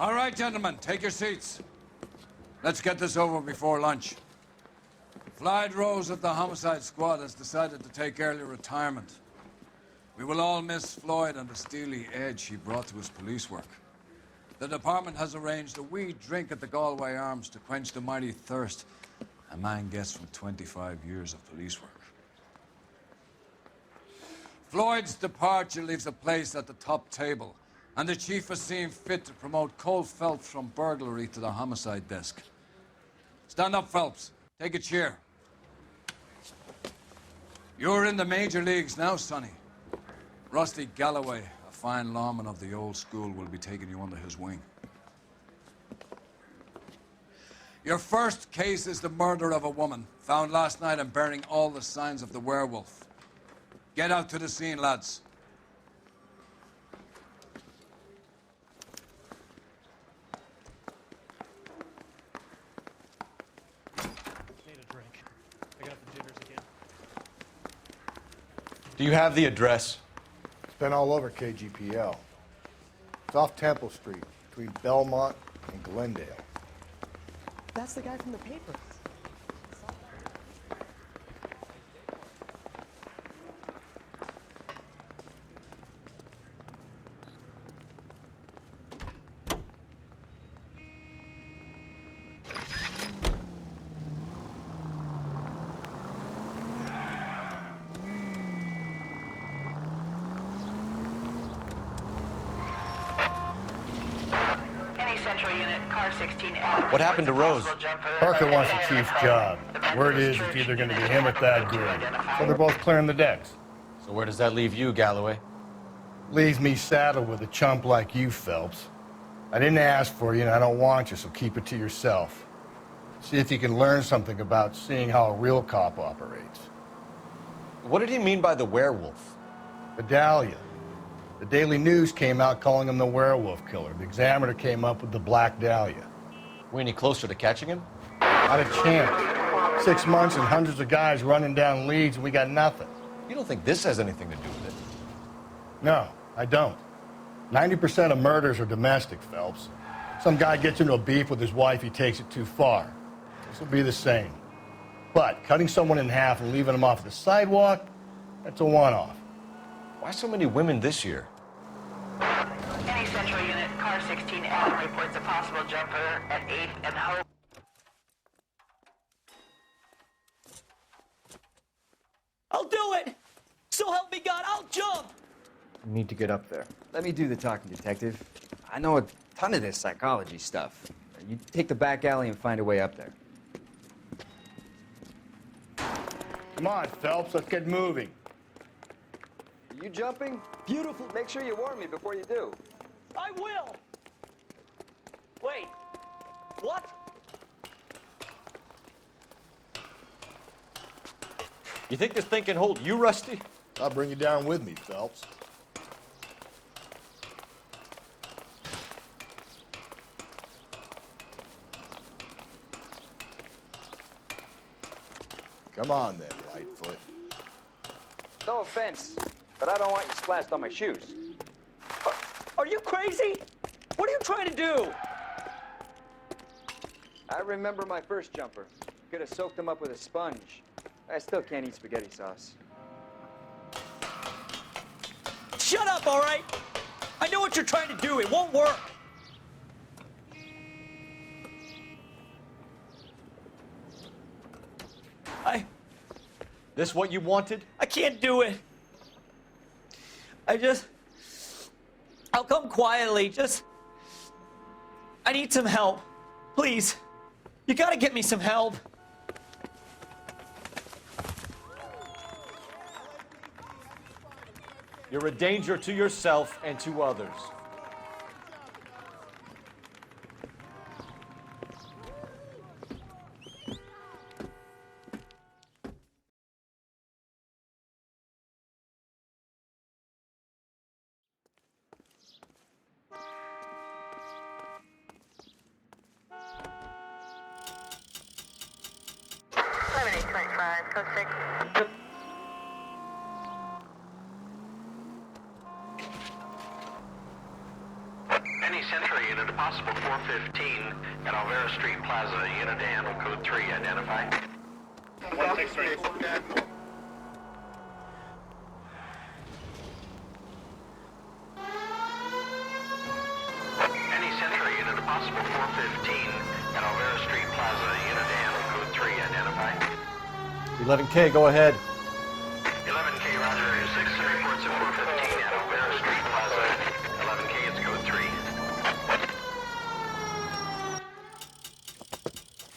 All right, gentlemen, take your seats. Let's get this over before lunch. Floyd Rose of the Homicide Squad has decided to take early retirement. We will all miss Floyd and the steely edge he brought to his police work. The department has arranged a wee drink at the Galway Arms to quench the mighty thirst a man gets from 25 years of police work. Floyd's departure leaves a place at the top table, and the chief has seen fit to promote Cole Phelps from burglary to the homicide desk. Stand up, Phelps. Take a chair. You're in the major leagues now, Sonny. Rusty Galloway, a fine lawman of the old school, will be taking you under his wing. Your first case is the murder of a woman, found last night and bearing all the signs of the werewolf. Get out to the scene, lads. Need a drink. I got the jitters again. Do you have the address? It's been all over KGPL. It's off Temple Street, between Belmont and Glendale. That's the guy from the paper. What happened to Rose? Parker wants the chief's job. Word is it's either going to be him or Thad Green. So they're both clearing the decks. So where does that leave you, Galloway? Leaves me saddled with a chump like you, Phelps. I didn't ask for you and I don't want you, so keep it to yourself. See if you can learn something about seeing how a real cop operates. What did he mean by the werewolf? Vidalia. The Daily News came out calling him the werewolf killer. The Examiner came up with the Black Dahlia. We any closer to catching him? Not a chance. 6 months and hundreds of guys running down leads and we got nothing. You don't think this has anything to do with it? No, I don't. 90% of murders are domestic, Phelps. Some guy gets into a beef with his wife, he takes it too far. This will be the same. But cutting someone in half and leaving them off the sidewalk, that's a one-off. Why so many women this year? Any Central Unit, car 16L reports a possible jumper at 8th and Hope. I'll do it! So help me God, I'll jump! You need to get up there. Let me do the talking, detective. I know a ton of this psychology stuff. You take the back alley and find a way up there. Come on, Phelps, let's get moving. You jumping? Beautiful. Make sure you warn me before you do. I will! Wait, what? You think this thing can hold you, Rusty? I'll bring you down with me, Phelps. Come on then, Lightfoot. No offense, but I don't want you splashed on my shoes. Are you crazy? What are you trying to do? I remember my first jumper. Could have soaked them up with a sponge. I still can't eat spaghetti sauce. Shut up, all right? I know what you're trying to do. It won't work. This what you wanted? I can't do it. I'll come quietly. I need some help. Please. You gotta get me some help. You're a danger to yourself and to others. Code 6. Any Central Unit, unit, a possible 415 at Alvera Street Plaza. Unit to handle code 3, identify. 163. Any Century unit, a possible 415 at Alvera Street Plaza. Unit to handle code 3, identify. 11K, go ahead. 11K, roger. Citizen reports at 415 at Alvera Street Plaza. 11K, it's code 3.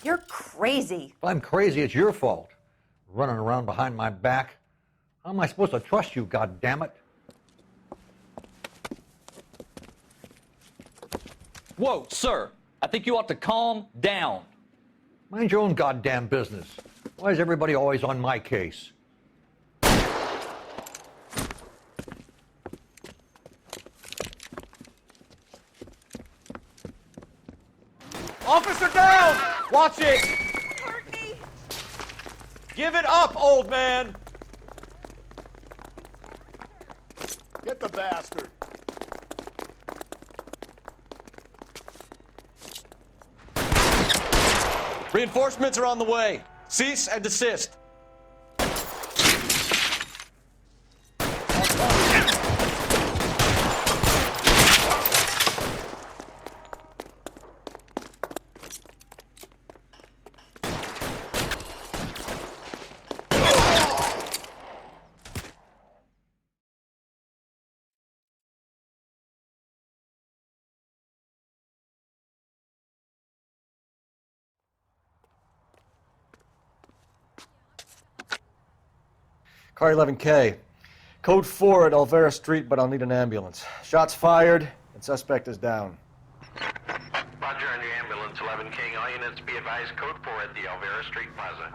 You're crazy. If I'm crazy, it's your fault. Running around behind my back. How am I supposed to trust you, goddammit? Whoa, sir. I think you ought to calm down. Mind your own goddamn business. Why is everybody always on my case? Officer down! Watch it! Hurt me. Give it up, old man! Get the bastard. Reinforcements are on the way. Cease and desist. Car 11K. Code 4 at Alvera Street, but I'll need an ambulance. Shots fired, and suspect is down. Roger on your ambulance, 11K. All units be advised, code 4 at the Alvera Street Plaza.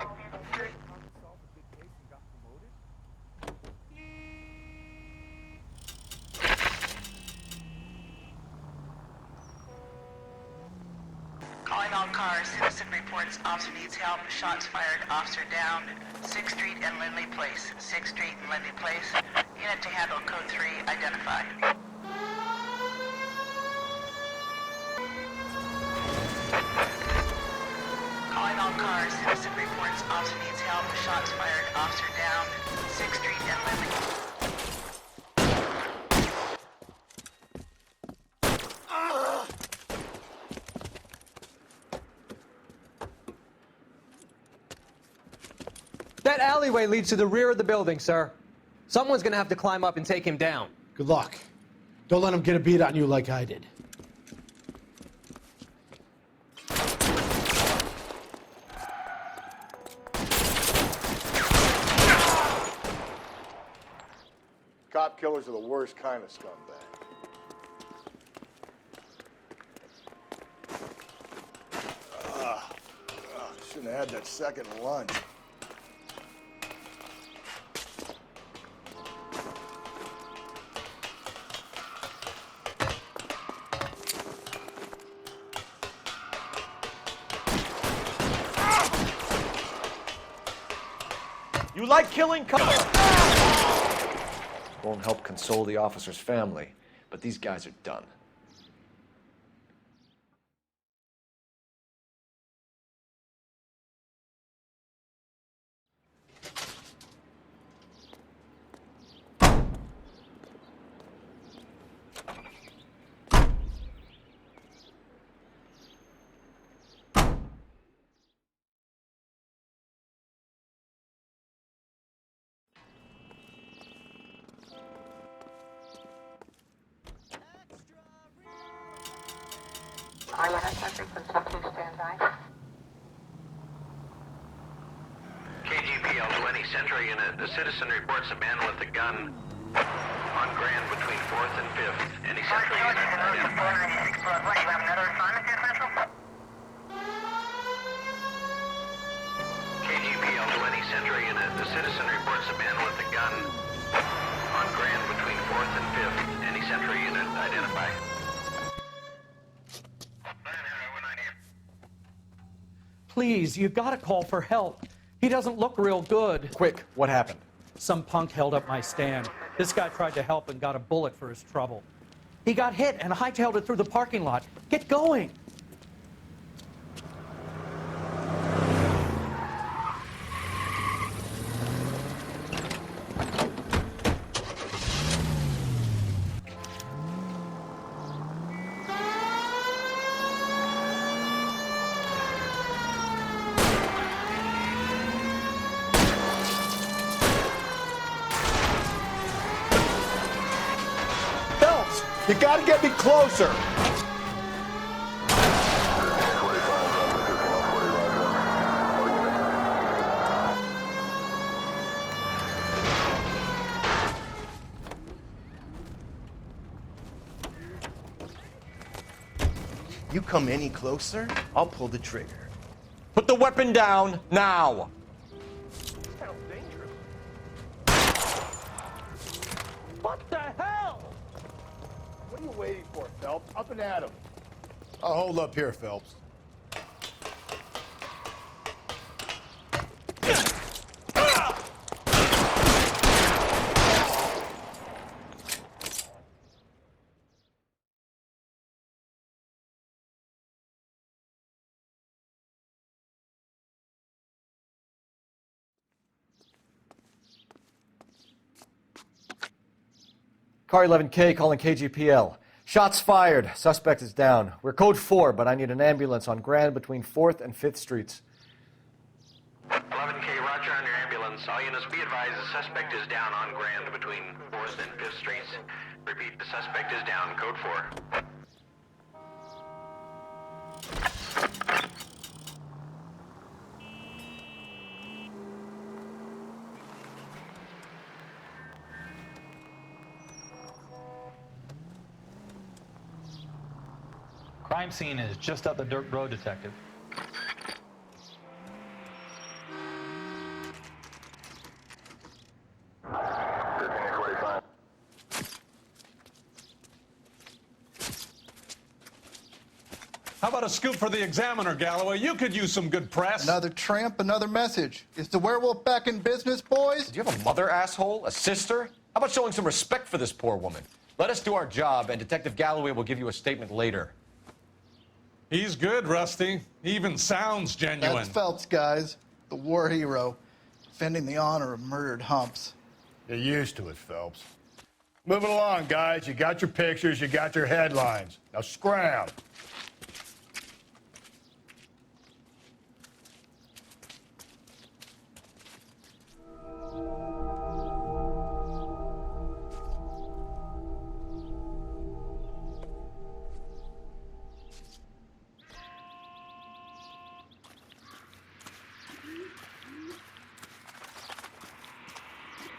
Calling all cars. Citizen reports officer needs help. Shots fired. Officer down. 6th Street and Lindley Place. 6th Street and Lindley Place. Unit to handle code 3. Identify. Calling all cars. Citizen reports officer needs help. Shots fired. Officer down. 6th Street and Lindley. That alleyway leads to the rear of the building, sir. Someone's gonna have to climb up and take him down. Good luck. Don't let him get a beat on you like I did. Cop killers are the worst kind of scumbag. Shouldn't have had that second lunch. You like killing cops? Won't help console the officer's family, but these guys are done. KGPL to any Central unit. The citizen reports a man with a gun on Grand between 4th and 5th. Any Central unit identified. What, you have another assignment here, Central? KGPL to any Central unit. The citizen reports a man with a gun on Grand between 4th and 5th. Any Central unit identify. Please, you gotta call for help. He doesn't look real good. Quick, what happened? Some punk held up my stand. This guy tried to help and got a bullet for his trouble. He got hit and hightailed it through the parking lot. Get going. Phelps, you gotta get me closer. You come any closer, I'll pull the trigger. Put the weapon down now. What the hell? What are you waiting for, Phelps? Up and at him. I'll hold up here, Phelps. Car 11K calling KGPL. Shots fired. Suspect is down. We're code 4, but I need an ambulance on Grand between 4th and 5th Streets. 11K, roger on your ambulance. All units be advised the suspect is down on Grand between 4th and 5th Streets. Repeat, the suspect is down. Code 4. Crime scene is just up the dirt road, Detective. How about a scoop for the Examiner, Galloway? You could use some good press. Another tramp, another message. Is the werewolf back in business, boys? Do you have a mother, asshole? A sister? How about showing some respect for this poor woman? Let us do our job, and Detective Galloway will give you a statement later. He's good, Rusty. He even sounds genuine. That's Phelps, guys. The war hero. Defending the honor of murdered humps. Get used to it, Phelps. Moving along, guys. You got your pictures, you got your headlines. Now scram.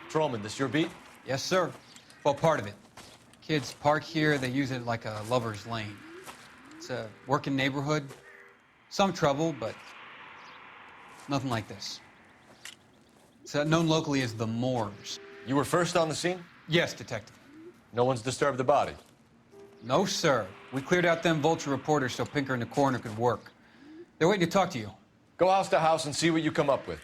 Patrolman, this your beat? Yes, sir. Well, part of it. Kids park here, they use it like a lover's lane. It's a working neighborhood. Some trouble, but nothing like this. It's known locally as the Moors. You were first on the scene? Yes, Detective. No one's disturbed the body? No, sir. We cleared out them vulture reporters so Pinker and the coroner could work. They're waiting to talk to you. Go house to house and see what you come up with.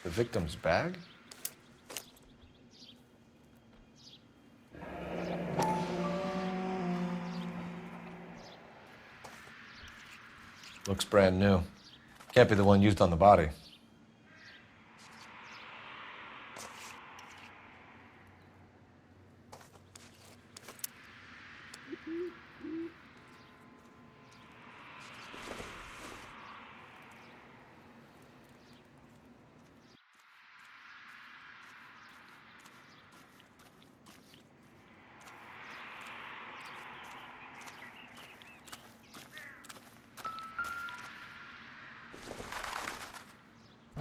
The victim's bag? Looks brand new. Can't be the one used on the body.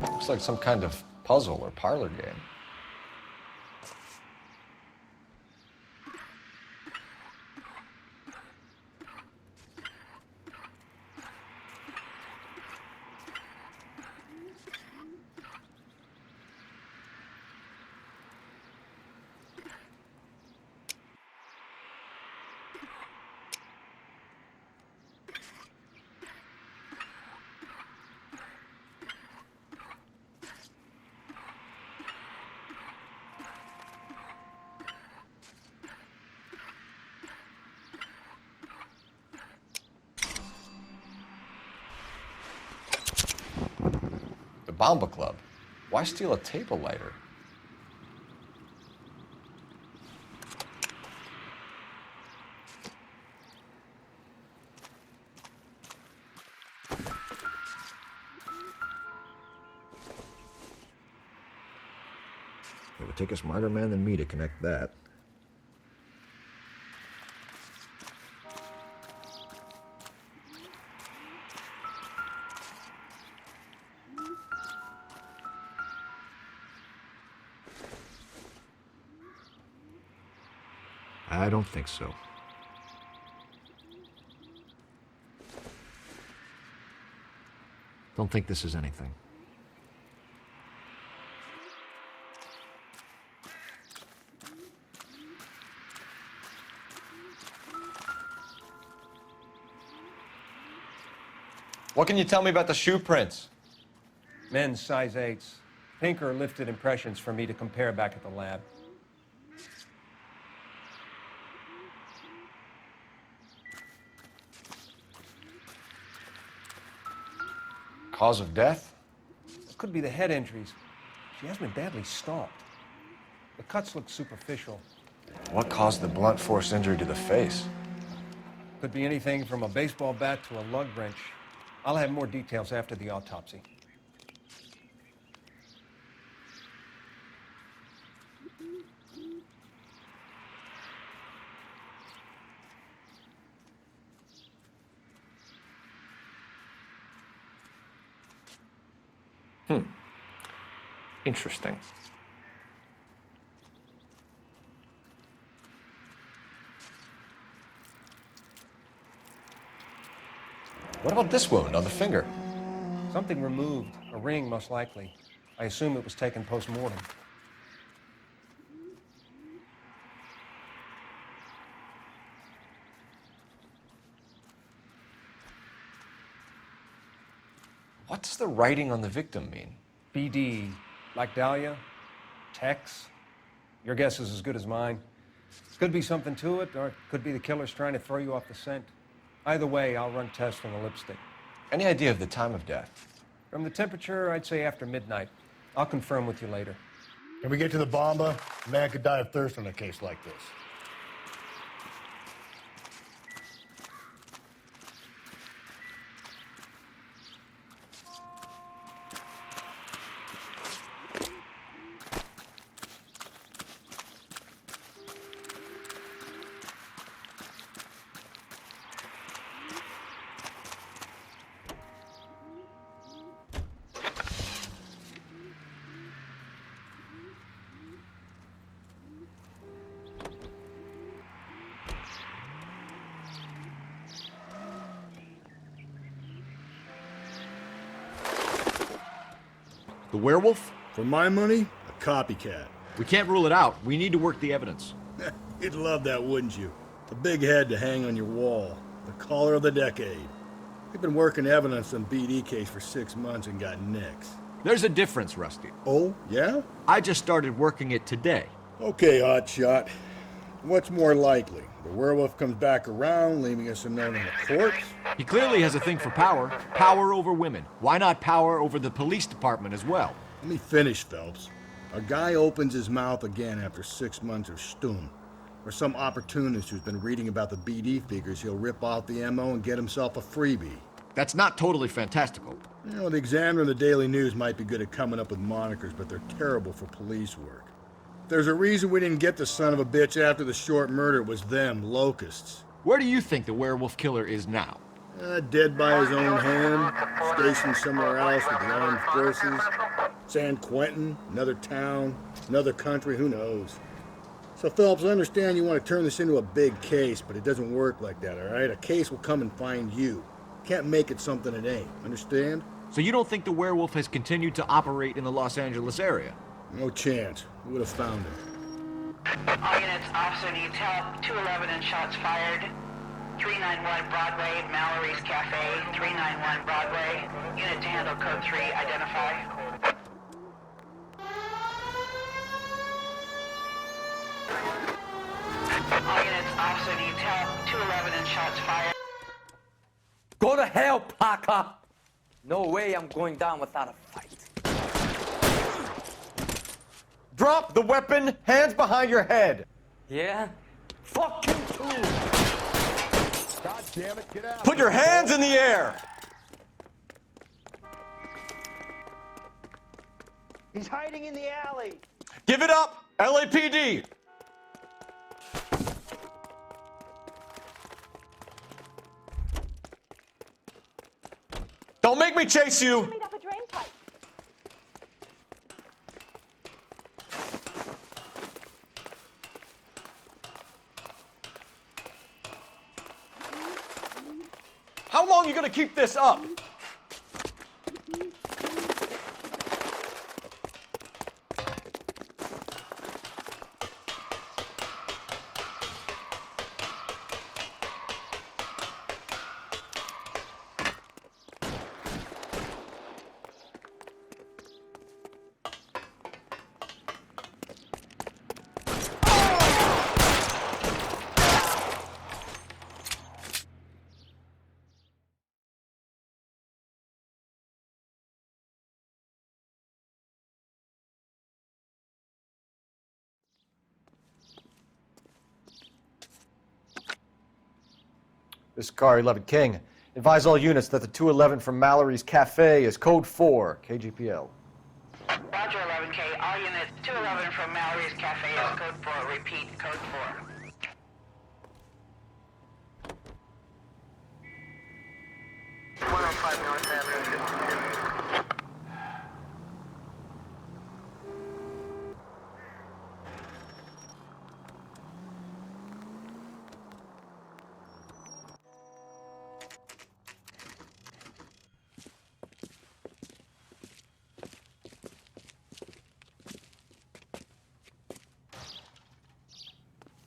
Looks like some kind of puzzle or parlor game. Bomba Club. Why steal a table lighter? It would take a smarter man than me to connect that. I don't think so. Don't think this is anything. What can you tell me about the shoe prints? Men's size 8s. Pinker lifted impressions for me to compare back at the lab. Cause of death? It could be the head injuries. She has been badly stalked. The cuts look superficial. What caused the blunt force injury to the face? Could be anything from a baseball bat to a lug wrench. I'll have more details after the autopsy. Interesting. What about this wound on the finger? Something removed. A ring, most likely. I assume it was taken post-mortem. What's the writing on the victim mean? BD. Like Dahlia? Tex? Your guess is as good as mine. Could be something to it, or it could be the killer's trying to throw you off the scent. Either way, I'll run tests on the lipstick. Any idea of the time of death? From the temperature, I'd say after midnight. I'll confirm with you later. Can we get to the Bomba? A man could die of thirst in a case like this. The werewolf? For my money, a copycat. We can't rule it out. We need to work the evidence. You'd love that, wouldn't you? The big head to hang on your wall. The caller of the decade. We've been working evidence on BD case for 6 months and got nicks. There's a difference, Rusty. Oh, yeah? I just started working it today. Okay, hotshot. What's more likely? The werewolf comes back around, leaving us unknown in a corpse? He clearly has a thing for power. Power over women. Why not power over the police department as well? Let me finish, Phelps. A guy opens his mouth again after 6 months of stum. Or some opportunist who's been reading about the BD figures, he'll rip off the MO and get himself a freebie. That's not totally fantastical. You know, the Examiner and the Daily News might be good at coming up with monikers, but they're terrible for police work. There's a reason we didn't get the son of a bitch after the short murder. It was them, locusts. Where do you think the werewolf killer is now? Dead by his own hand, stationed somewhere else with the armed forces. San Quentin, another town, another country, who knows? So, Phelps, I understand you want to turn this into a big case, but it doesn't work like that, all right? A case will come and find you. Can't make it something it ain't, understand? So you don't think the werewolf has continued to operate in the Los Angeles area? No chance. We would have found him. All units, officer needs help. 211 and shots fired. 391 Broadway, Mallory's Cafe. 391 Broadway. Unit to handle code 3, identify. All units, officer needs help. 211 and shots fired. Go to hell, Parker! No way I'm going down without a fight. Drop the weapon, hands behind your head. Yeah? Fucking God damn it, get out. Put your hands in the air. He's hiding in the alley. Give it up, LAPD. Don't make me chase you. Coming up a drain pipe. How long are you gonna keep this up? This is Car 11 King. Advise all units that the 211 from Mallory's Cafe is code 4, KGPL. Roger, 11K. All units, 211 from Mallory's Cafe is code 4. Repeat, code 4. North Avenue.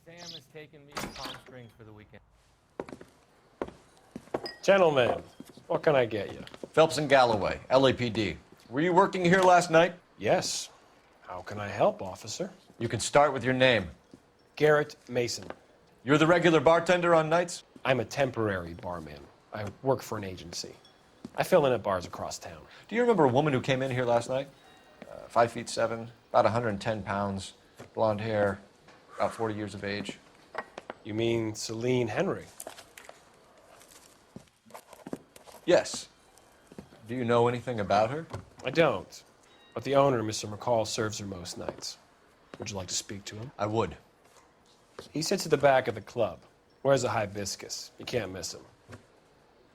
Sam has taken me to Palm Springs for the weekend. Gentlemen, what can I get you? Phelps and Galloway, LAPD. Were you working here last night? Yes. How can I help, officer? You can start with your name. Garrett Mason. You're the regular bartender on nights? I'm a temporary barman. I work for an agency. I fill in at bars across town. Do you remember a woman who came in here last night? 5'7", about 110 pounds, blonde hair, about 40 years of age. You mean Celine Henry? Yes. Do you know anything about her? I don't. But the owner, Mr. McCall, serves her most nights. Would you like to speak to him? I would. He sits at the back of the club. Wears a hibiscus. You can't miss him.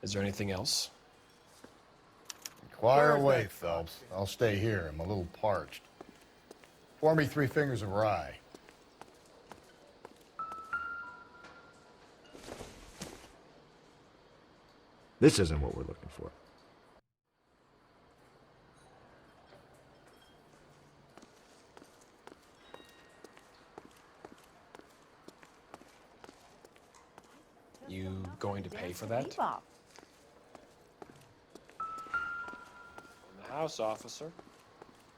Is there anything else? Inquire away, Phelps. I'll stay here. I'm a little parched. Pour me 3 fingers of rye. This isn't what we're looking for. You going to pay for that? In the house, officer.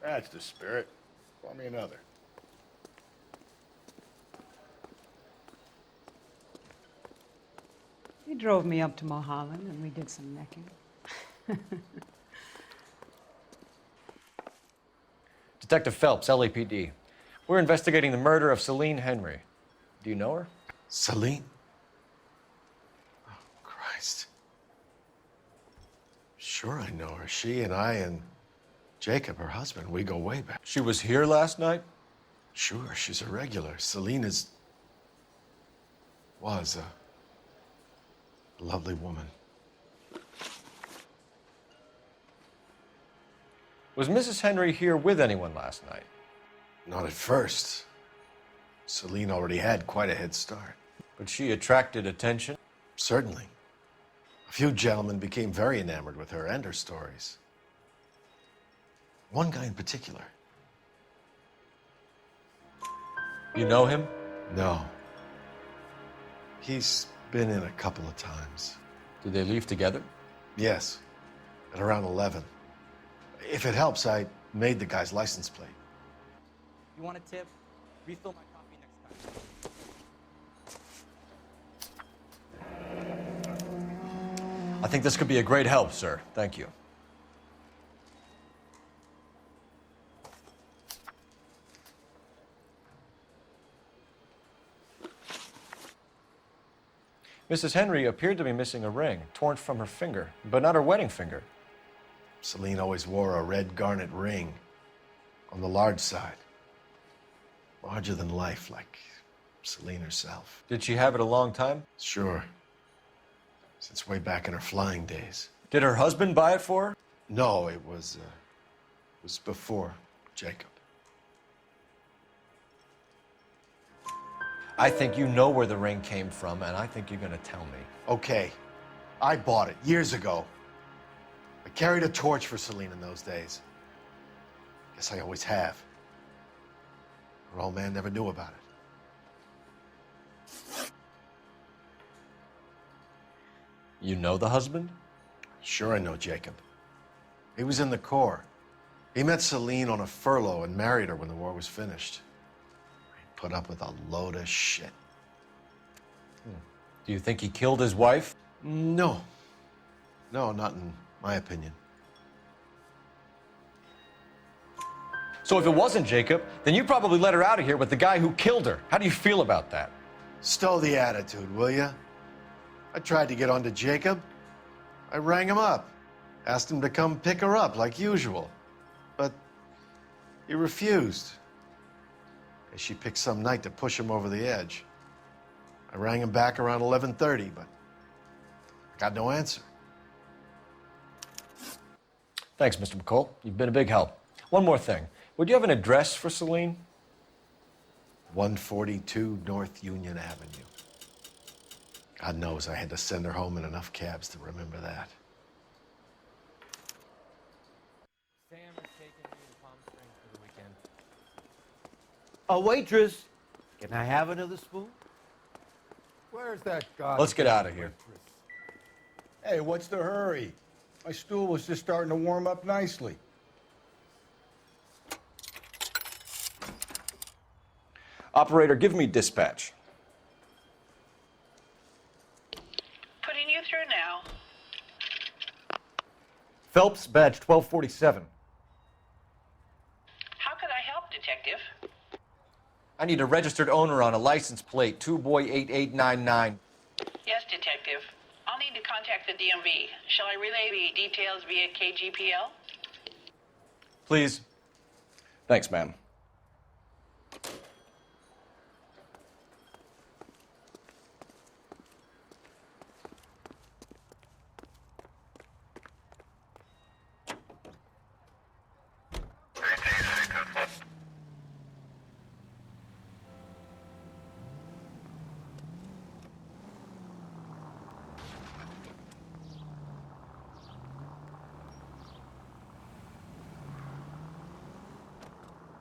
That's the spirit. Pour me another. He drove me up to Mulholland and we did some necking. Detective Phelps, LAPD. We're investigating the murder of Celine Henry. Do you know her? Celine? Oh, Christ. Sure I know her. She and I and Jacob, her husband, we go way back. She was here last night? Sure, she's a regular. Celine was a lovely woman. Was Mrs. Henry here with anyone last night? Not at first. Celine already had quite a head start. But she attracted attention? Certainly. A few gentlemen became very enamored with her and her stories. One guy in particular. You know him? No. He's been in a couple of times. Did they leave together? Yes, at around 11. If it helps, I made the guy's license plate. You want a tip? Refill my coffee next time. I think this could be a great help, sir. Thank you. Mrs. Henry appeared to be missing a ring, torn from her finger, but not her wedding finger. Celine always wore a red garnet ring on the large side. Larger than life, like Celine herself. Did she have it a long time? Sure. Since way back in her flying days. Did her husband buy it for her? No, it was before Jacob. I think you know where the ring came from, and I think you're gonna tell me. Okay, I bought it years ago. I carried a torch for Celine in those days. Guess I always have. Her old man never knew about it. You know the husband? Sure, I know Jacob. He was in the Corps. He met Celine on a furlough and married her when the war was finished. He put up with a load of shit. Do you think he killed his wife? No. No, not in my opinion. So if it wasn't Jacob, then you probably let her out of here with the guy who killed her. How do you feel about that? Stow the attitude, will ya? I tried to get onto Jacob. I rang him up, asked him to come pick her up like usual. But he refused. She picked some night to push him over the edge. I rang him back around 11:30, but I got no answer. Thanks, Mr. McCall. You've been a big help. One more thing. Would you have an address for Celine? 142 North Union Avenue. God knows I had to send her home in enough cabs to remember that. Sam is taking me to Palm Springs for the weekend. A waitress, can I have another spoon? Where's that guy? Let's get out of here. Hey, what's the hurry? My stool was just starting to warm up nicely. Operator, give me dispatch. Putting you through now. Phelps, badge 1247. How could I help, Detective? I need a registered owner on a license plate, 2boy8899. Yes, Detective. I'll need to contact the DMV. Shall I relay the details via KGPL? Please. Thanks, ma'am.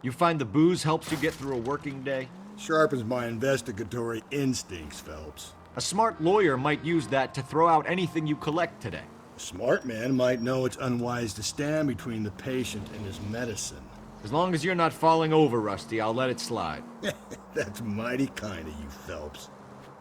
You find the booze helps you get through a working day? Sharpens my investigatory instincts, Phelps. A smart lawyer might use that to throw out anything you collect today. A smart man might know it's unwise to stand between the patient and his medicine. As long as you're not falling over, Rusty, I'll let it slide. That's mighty kind of you, Phelps.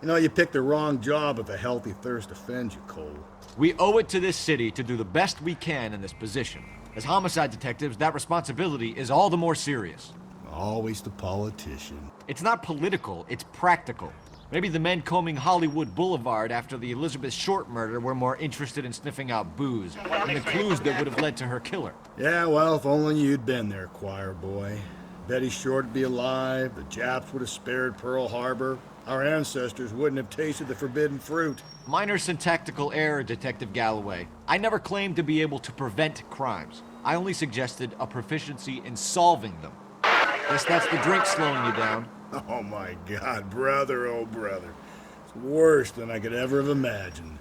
You know, you picked the wrong job if a healthy thirst offends you, Cole. We owe it to this city to do the best we can in this position. As homicide detectives, that responsibility is all the more serious. Always the politician. It's not political, it's practical. Maybe the men combing Hollywood Boulevard after the Elizabeth Short murder were more interested in sniffing out booze than the clues that would have led to her killer. Yeah, well, if only you'd been there, choir boy. Betty Short would be alive, the Japs would have spared Pearl Harbor, our ancestors wouldn't have tasted the forbidden fruit. Minor syntactical error, Detective Galloway. I never claimed to be able to prevent crimes. I only suggested a proficiency in solving them. Guess that's the drink slowing you down. Oh my God, brother, oh brother. It's worse than I could ever have imagined.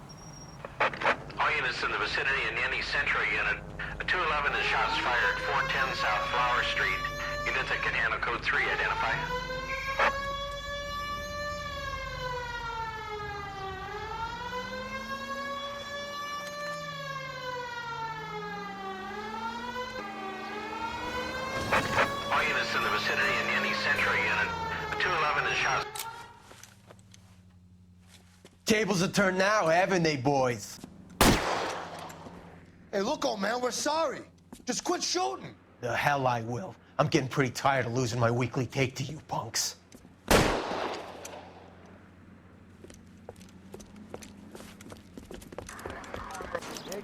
All units in the vicinity in any Centro unit. A 211 is shots fired, 410 South Flower Street. Units that can handle code 3, identify. All units in the vicinity in any Centro unit. A 211 is shots. Tables are turned now, haven't they, boys? Hey, look, old man, we're sorry. Just quit shooting. The hell I will. I'm getting pretty tired of losing my weekly take to you punks.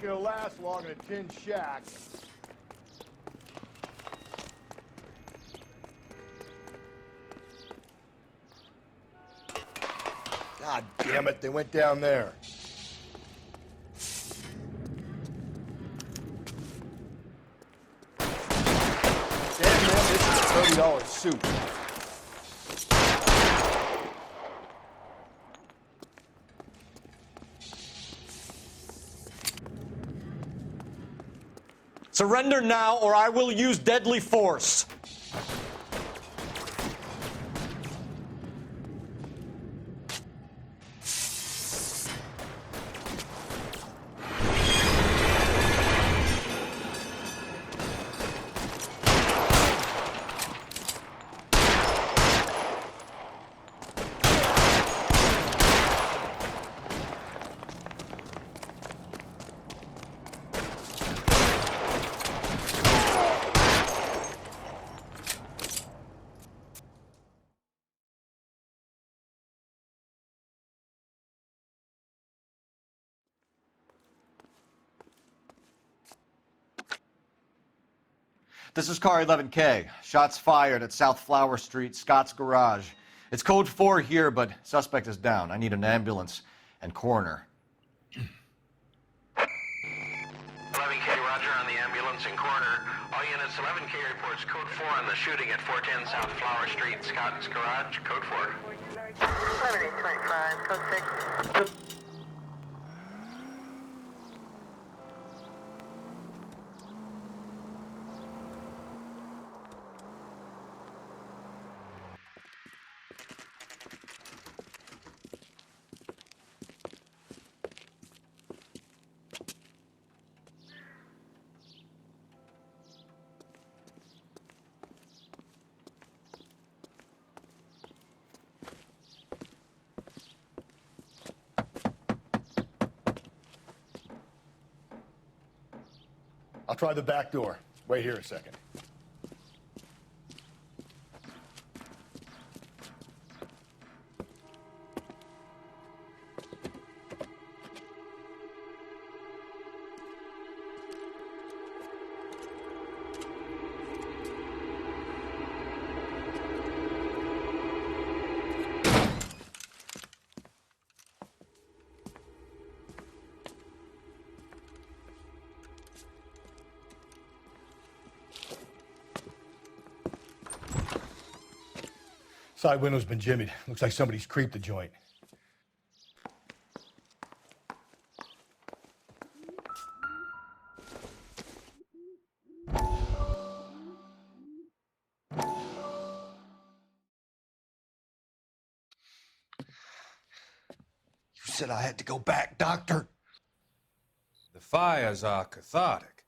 think it'll last long in a tin shack. God damn it, they went down there. Damn, man, this is a $30 suit. Surrender now, or I will use deadly force. This is car 11K. Shots fired at South Flower Street, Scott's Garage. It's code 4 here, but suspect is down. I need an ambulance and coroner. 11K, roger on the ambulance and coroner. All units, 11K reports code 4 on the shooting at 410 South Flower Street, Scott's Garage, code 4. 7825, code 6. I'll try the back door. Wait here a second. Side window's been jimmied. Looks like somebody's creeped the joint. You said I had to go back, Doctor. The fires are cathartic.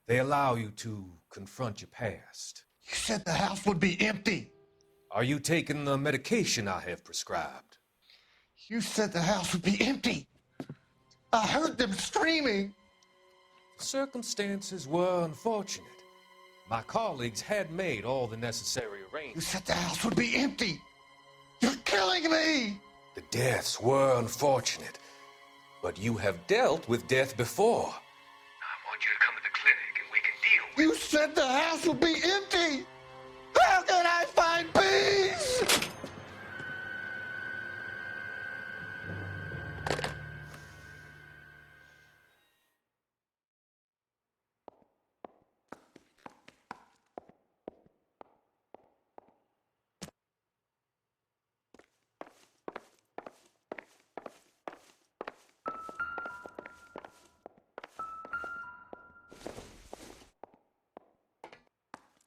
They allow you to confront your past. You said the house would be empty. Are you taking the medication I have prescribed? You said the house would be empty. I heard them screaming. Circumstances were unfortunate. My colleagues had made all the necessary You arrangements. said the house would be empty. You're killing me. The deaths were unfortunate, but you have dealt with death before. I want you to come to the clinic and we can deal with You said the house would be empty. How can I find peace?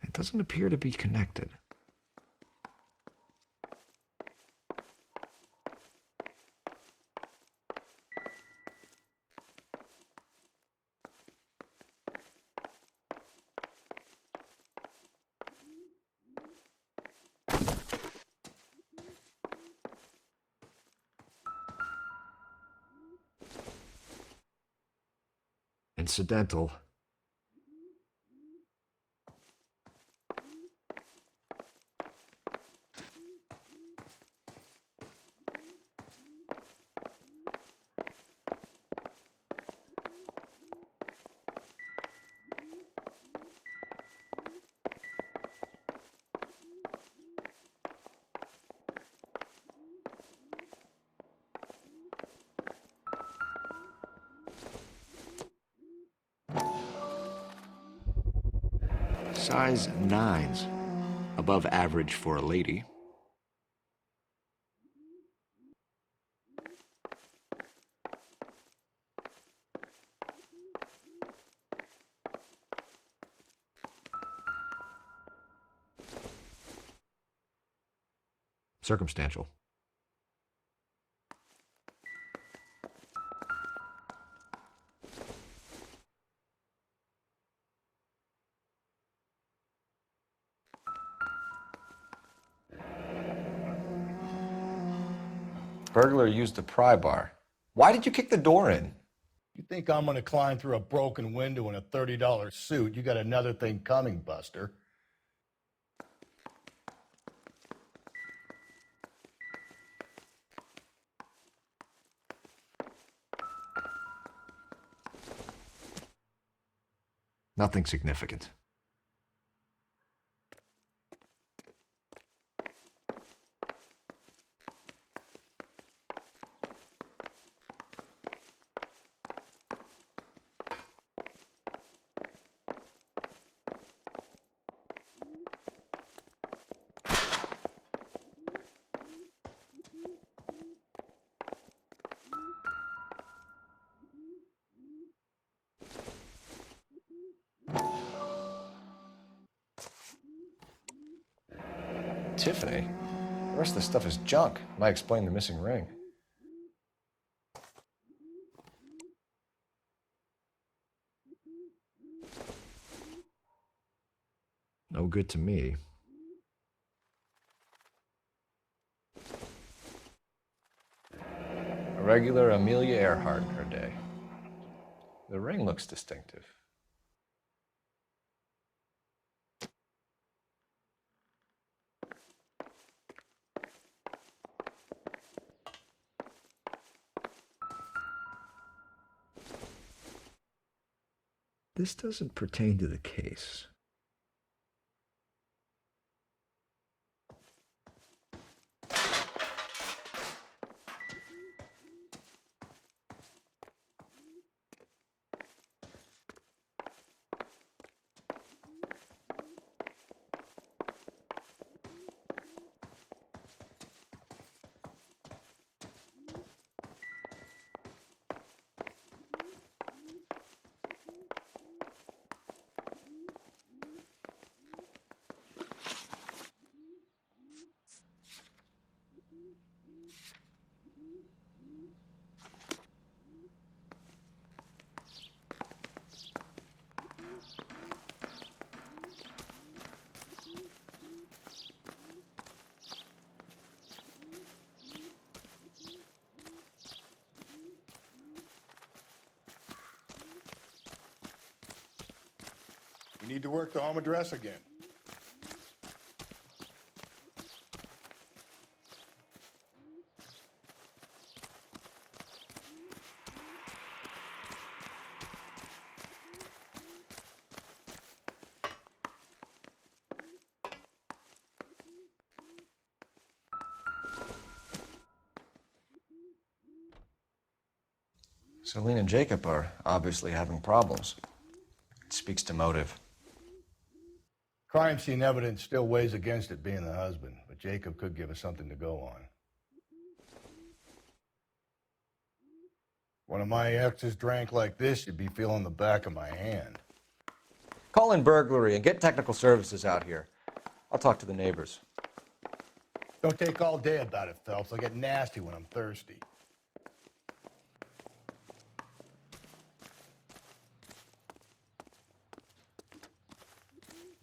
It doesn't appear to be connected. Incidental. Size 9s. Above average for a lady. Circumstantial. Burglar used the pry bar. Why did you kick the door in? You think I'm going to climb through a broken window in a $30 suit? You got another thing coming, Buster. Nothing significant. Tiffany? The rest of the stuff is junk. Might explain the missing ring. No good to me. A regular Amelia Earhart in her day. The ring looks distinctive. This doesn't pertain to the case. We need to work the home address again. Celine and Jacob are obviously having problems. It speaks to motive. Crime scene evidence still weighs against it being the husband, but Jacob could give us something to go on. One of my exes drank like this, you'd be feeling the back of my hand. Call in burglary and get technical services out here. I'll talk to the neighbors. Don't take all day about it, Phelps. I get nasty when I'm thirsty.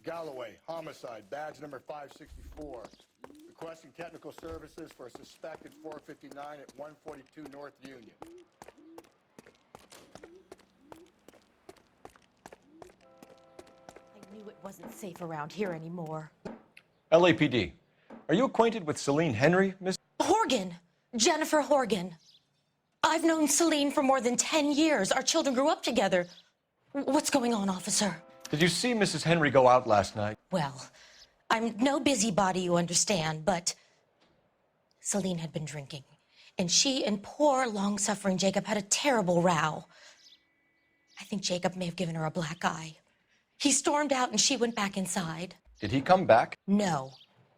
Galloway, homicide, badge number 564. Requesting technical services for a suspected 459 at 142 North Union. I knew it wasn't safe around here anymore. LAPD. Are you acquainted with Celine Henry, Miss? Horgan. Jennifer Horgan. I've known Celine for more than 10 years. Our children grew up together. What's going on, officer? Did you see Mrs. Henry go out last night? Well, I'm no busybody, you understand, but Celine had been drinking, and she and poor, long-suffering Jacob had a terrible row. I think Jacob may have given her a black eye. He stormed out and she went back inside. Did he come back? No.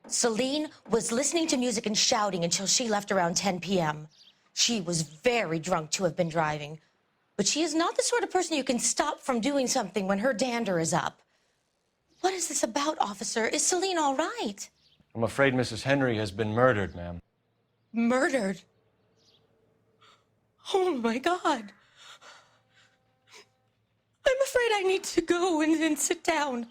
Celine was listening to music and shouting until she left around 10 p.m. She was very drunk to have been driving. But she is not the sort of person you can stop from doing something when her dander is up. What is this about, officer? Is Celine all right? I'm afraid Mrs. Henry has been murdered, ma'am. Murdered? Oh, my God. I'm afraid I need to go and sit down.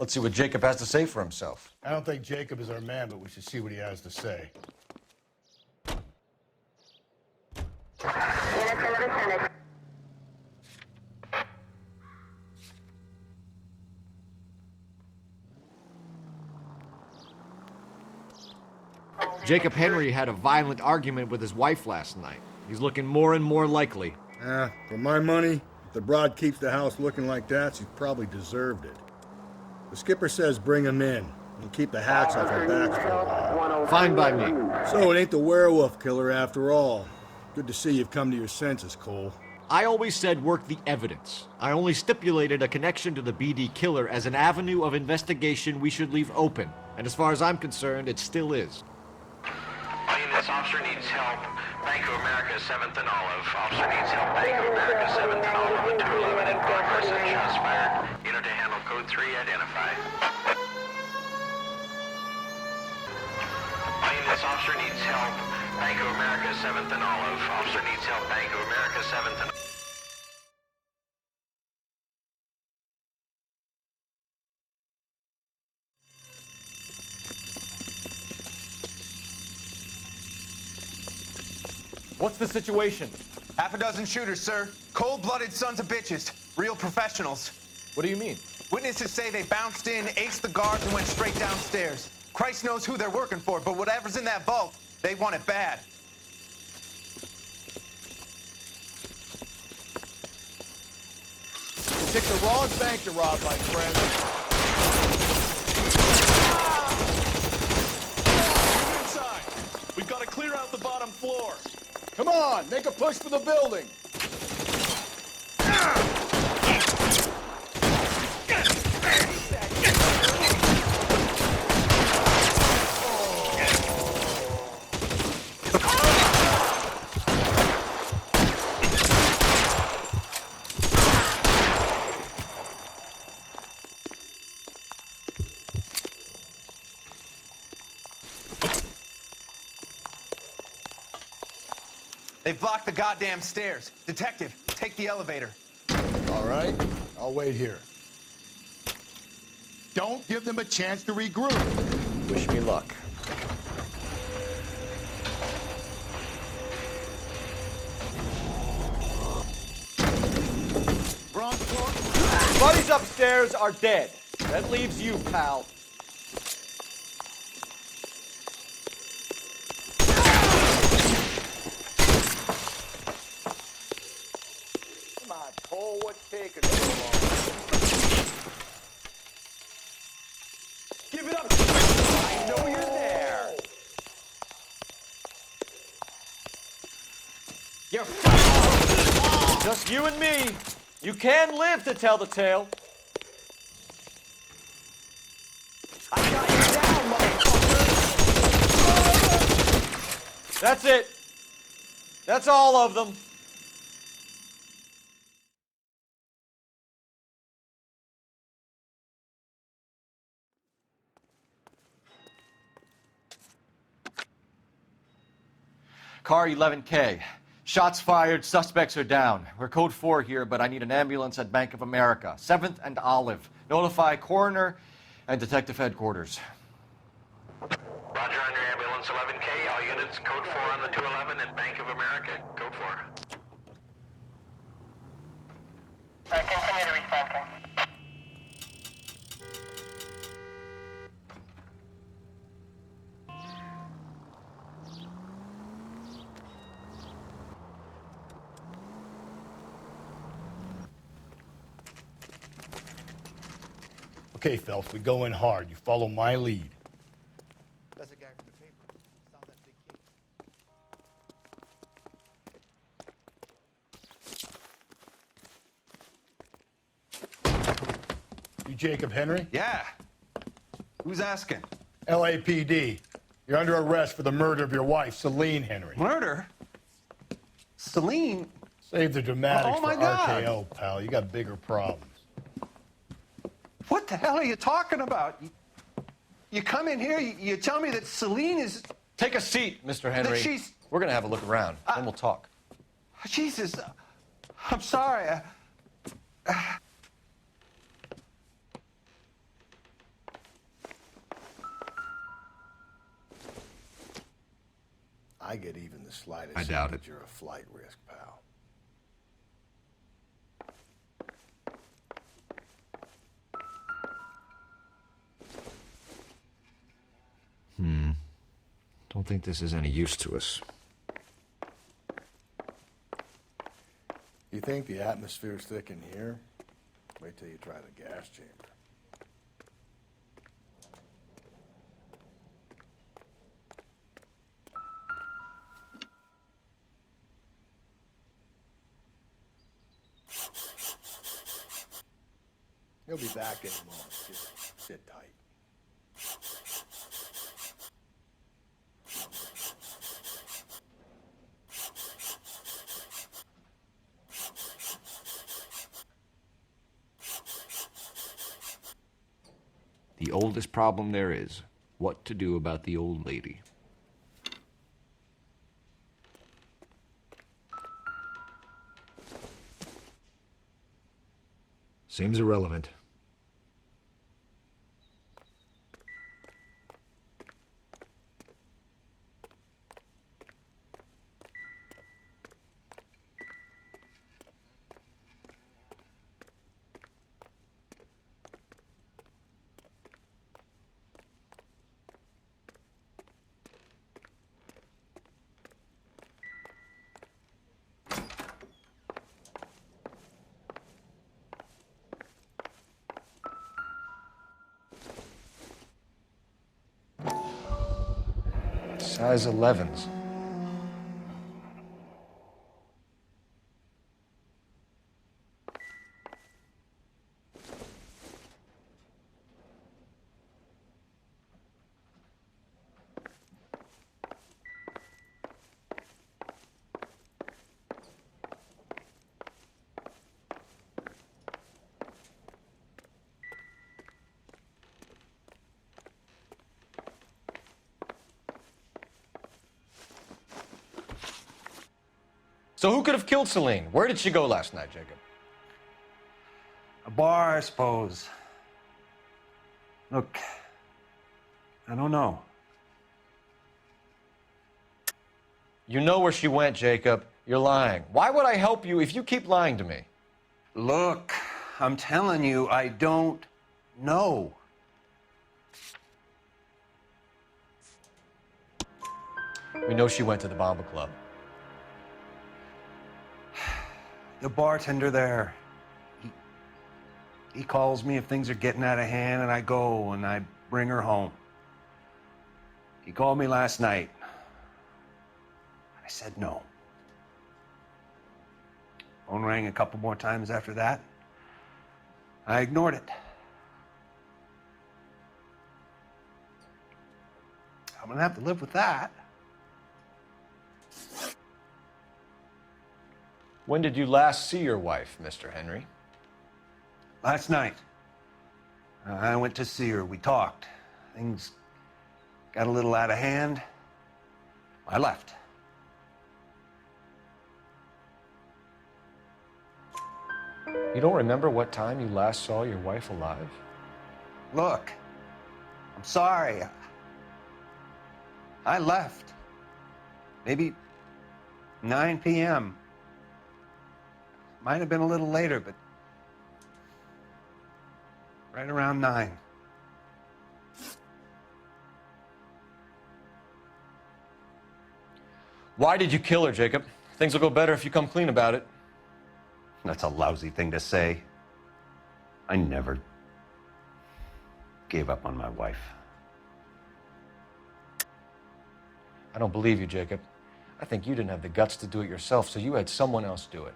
Let's see what Jacob has to say for himself. I don't think Jacob is our man, but we should see what he has to say. Jacob Henry had a violent argument with his wife last night. He's looking more and more likely. For my money, if the broad keeps the house looking like that, she's probably deserved it. The skipper says bring him in and keep the hacks off our backs for a while. Fine by me. So it ain't the werewolf killer after all. Good to see you've come to your senses, Cole. I always said work the evidence. I only stipulated a connection to the BD killer as an avenue of investigation we should leave open. And as far as I'm concerned, it still is. All units, officer needs help. Bank of America, 7th and Olive. Officer needs help. Bank of America, 7th and Olive on the 211 in progress and shots fired. Unit to handle code 3 identified. All units, officer needs help. Bank of America, 7th and Olive. Officer needs help. Bank of America, 7th and What's the situation? Half a dozen shooters, sir. Cold-blooded sons of bitches. Real professionals. What do you mean? Witnesses say they bounced in, aced the guards, and went straight downstairs. Christ knows who they're working for, but whatever's in that vault, they want it bad. You picked the wrong bank to rob, my friend. Get inside. We've got to clear out the bottom floor. Come on, make a push for the building. They've blocked the goddamn stairs. Detective, take the elevator. All right, I'll wait here. Don't give them a chance to regroup. Wish me luck. Ground floor. Buddies upstairs are dead. That leaves you, pal. Come on, Cole, what's taking so long? Give it up. I know you're there. You're just you and me. You can live to tell the tale. I got you down, motherfucker. That's it. That's all of them. Car 11K. Shots fired, suspects are down. We're code 4 here, but I need an ambulance at Bank of America. 7th and Olive. Notify coroner and detective headquarters. Roger on your ambulance, 11K. All units, code 4 on the 211 at Bank of America. Code 4. Continue to respond, King. Okay, Phelps, we go in hard. You follow my lead. That's a guy from the paper. Saw that big You Jacob Henry? Yeah. Who's asking? LAPD. You're under arrest for the murder of your wife, Celine Henry. Murder? Celine? Save the dramatics Oh, my for God. RKO, pal. You got bigger problems. What the hell are you talking about? You come in here, you tell me that Celine is... Take a seat, Mr. Henry. That she's... We're gonna have a look around, then we'll talk. Jesus, I'm sorry. I get even the slightest I doubt that it. you're a flight risk, pal. Don't think this is any use to us. You think the atmosphere's thick in here? Wait till you try the gas chamber. He'll be back in a moment. Just sit tight. The oldest problem there is, what to do about the old lady. Seems irrelevant. Size 11s. So who could have killed Celine? Where did she go last night, Jacob? A bar, I suppose. Look, I don't know. You know where she went, Jacob. You're lying. Why would I help you if you keep lying to me? Look, I'm telling you, I don't know. We know she went to the Bomba Club. The bartender there, he calls me if things are getting out of hand, and I go and I bring her home. He called me last night. I said no. Phone rang a couple more times after that. I ignored it. I'm gonna have to live with that. When did you last see your wife, Mr. Henry? Last night. I went to see her. We talked. Things got a little out of hand. I left. You don't remember what time you last saw your wife alive? Look, I'm sorry. I left. Maybe 9 p.m. Might have been a little later, but right around 9. Why did you kill her, Jacob? Things will go better if you come clean about it. That's a lousy thing to say. I never. gave up on my wife. I don't believe you, Jacob. I think you didn't have the guts to do it yourself, so you had someone else do it.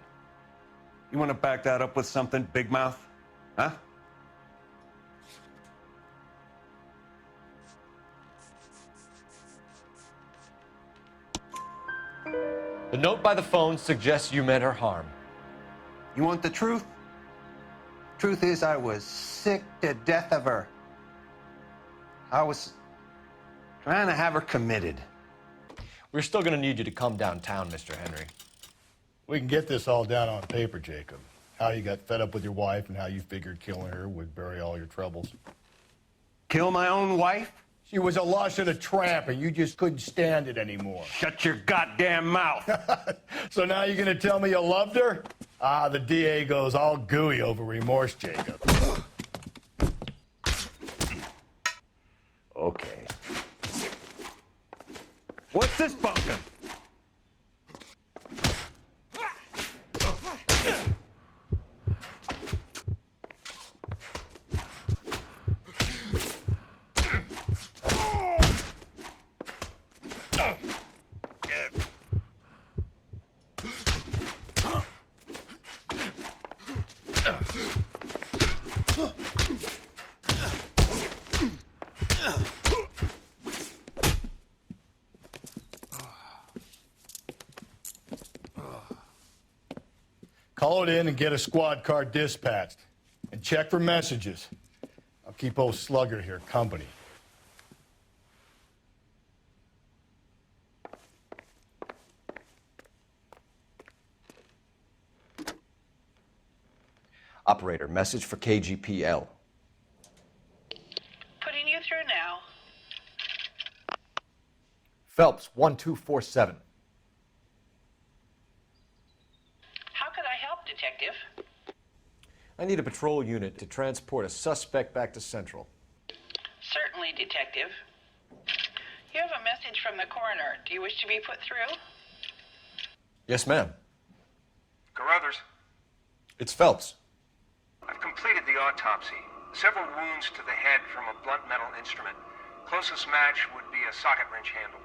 You want to back that up with something, Big Mouth? Huh? The note by the phone suggests you meant her harm. You want the truth? Truth is, I was sick to death of her. I was trying to have her committed. We're still going to need you to come downtown, Mr. Henry. We can get this all down on paper, Jacob. How you got fed up with your wife and how you figured killing her would bury all your troubles. Kill my own wife? She was a lush and a tramp, and you just couldn't stand it anymore. Shut your goddamn mouth. So now you're gonna tell me you loved her? Ah, the DA goes all gooey over remorse, Jacob. Okay. What's this bunkum? Call it in and get a squad car dispatched. And check for messages. I'll keep old Slugger here company. Operator, message for KGPL. Putting you through now. Phelps, 1247. How could I help, Detective? I need a patrol unit to transport a suspect back to Central. Certainly, Detective. You have a message from the coroner. Do you wish to be put through? Yes, ma'am. Carruthers, It's Phelps. I've completed the autopsy. Several wounds to the head from a blunt metal instrument. Closest match would be a socket wrench handle.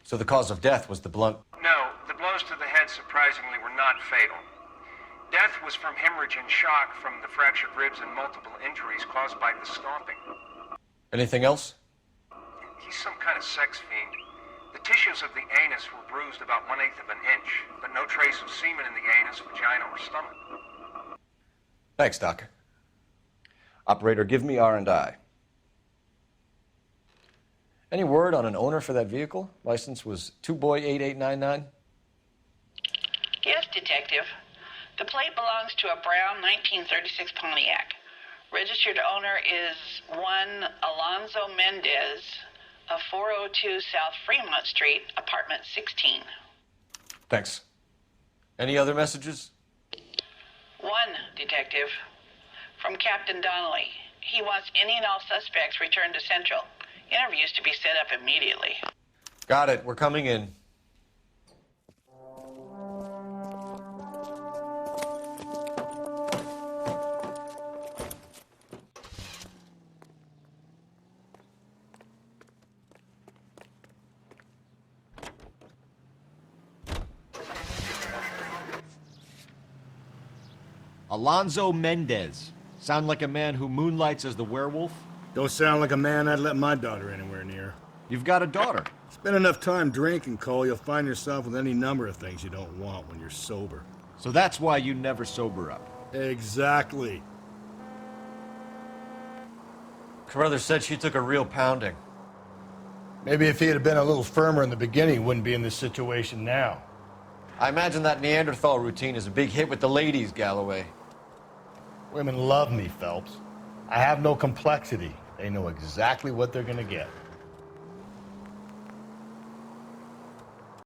So the cause of death was the blunt. No, the blows to the head surprisingly were not fatal. Death was from hemorrhage and shock from the fractured ribs and multiple injuries caused by the stomping. Anything else? He's some kind of sex fiend. The tissues of the anus were bruised about 1/8 of an inch, but no trace of semen in the anus, vagina, or stomach. Thanks, Doc. Operator, give me R&I. Any word on an owner for that vehicle? License was 2boy8899. Yes, Detective. The plate belongs to a brown 1936 Pontiac. Registered owner is one Alonzo Mendez of 402 South Fremont Street, apartment 16. Thanks. Any other messages? One, Detective. From Captain Donnelly. He wants any and all suspects returned to Central. Interviews to be set up immediately. Got it. We're coming in. Alonzo Mendez. Sound like a man who moonlights as the werewolf? Don't sound like a man I'd let my daughter anywhere near. You've got a daughter. Spend enough time drinking, Cole, you'll find yourself with any number of things you don't want when you're sober. So that's why you never sober up. Exactly. Carruthers said she took a real pounding. Maybe if he had been a little firmer in the beginning, he wouldn't be in this situation now. I imagine that Neanderthal routine is a big hit with the ladies, Galloway. Women love me, Phelps. I have no complexity. They know exactly what they're gonna get.